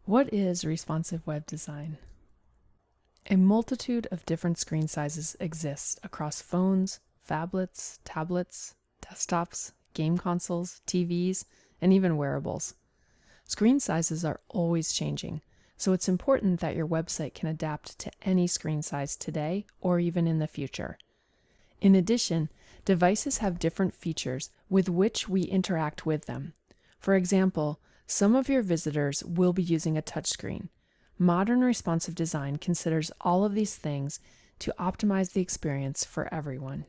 What is responsive web design? A multitude of different screen sizes exist across phones, phablets, tablets, desktops, game consoles, TVs, and even wearables. Screen sizes are always changing, so it's important that your website can adapt to any screen size today or even in the future. In addition, devices have different features with which we interact with them. For example, some of your visitors will be using a touchscreen. Modern responsive design considers all of these things to optimize the experience for everyone.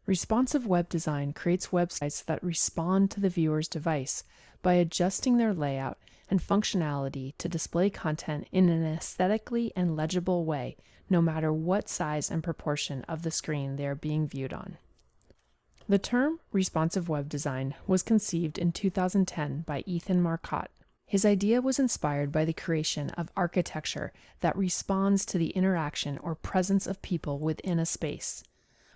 Responsive web design creates websites that respond to the viewer's device by adjusting their layout and functionality to display content in an aesthetically and legible way, no matter what size and proportion of the screen they are being viewed on. The term responsive web design was conceived in 2010 by Ethan Marcotte. His idea was inspired by the creation of architecture that responds to the interaction or presence of people within a space.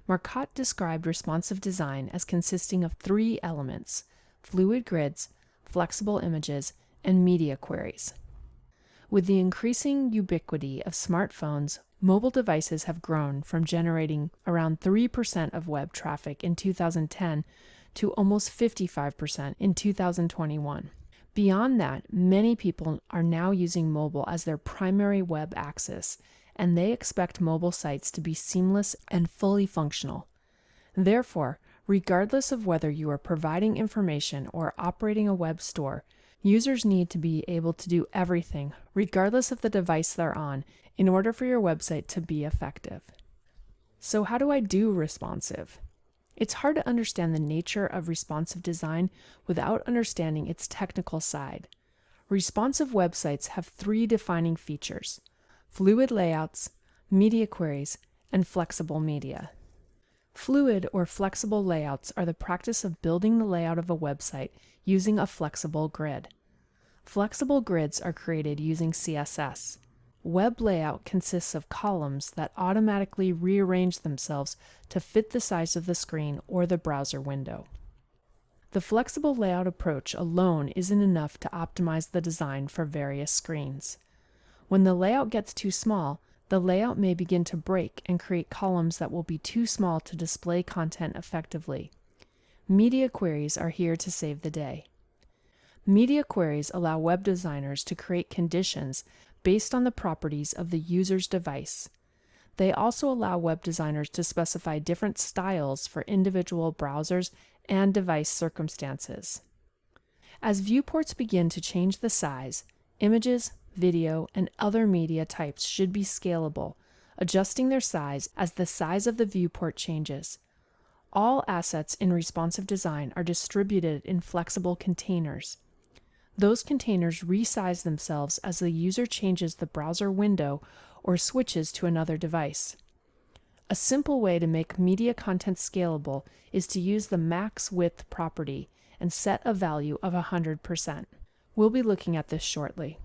Marcotte described responsive design as consisting of three elements: fluid grids, flexible images, and media queries. With the increasing ubiquity of smartphones, mobile devices have grown from generating around 3% of web traffic in 2010 to almost 55% in 2021. Beyond that, many people are now using mobile as their primary web access, and they expect mobile sites to be seamless and fully functional. Therefore, regardless of whether you are providing information or operating a web store, users need to be able to do everything, regardless of the device they're on, in order for your website to be effective. So how do I do responsive? It's hard to understand the nature of responsive design without understanding its technical side. Responsive websites have three defining features: fluid layouts, media queries, and flexible media. Fluid or flexible layouts are the practice of building the layout of a website using a flexible grid. Flexible grids are created using CSS. Web layout consists of columns that automatically rearrange themselves to fit the size of the screen or the browser window. The flexible layout approach alone isn't enough to optimize the design for various screens. When the layout gets too small, the layout may begin to break and create columns that will be too small to display content effectively. Media queries are here to save the day. Media queries allow web designers to create conditions based on the properties of the user's device. They also allow web designers to specify different styles for individual browsers and device circumstances. As viewports begin to change the size, images, video, and other media types should be scalable, adjusting their size as the size of the viewport changes. All assets in responsive design are distributed in flexible containers. Those containers resize themselves as the user changes the browser window or switches to another device. A simple way to make media content scalable is to use the max width property and set a value of 100%. We'll be looking at this shortly.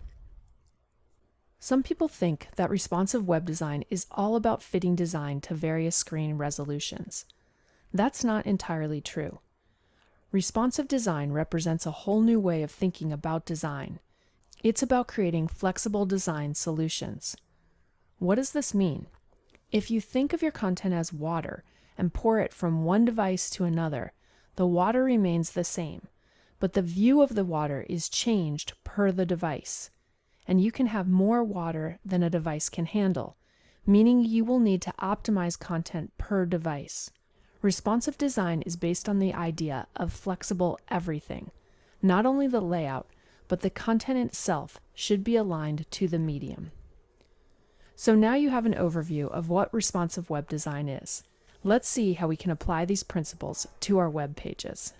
Some people think that responsive web design is all about fitting design to various screen resolutions. That's not entirely true. Responsive design represents a whole new way of thinking about design. It's about creating flexible design solutions. What does this mean? If you think of your content as water and pour it from one device to another, the water remains the same, but the view of the water is changed per the device. And you can have more water than a device can handle, meaning you will need to optimize content per device. Responsive design is based on the idea of flexible everything. Not only the layout, but the content itself should be aligned to the medium. So now you have an overview of what responsive web design is. Let's see how we can apply these principles to our web pages.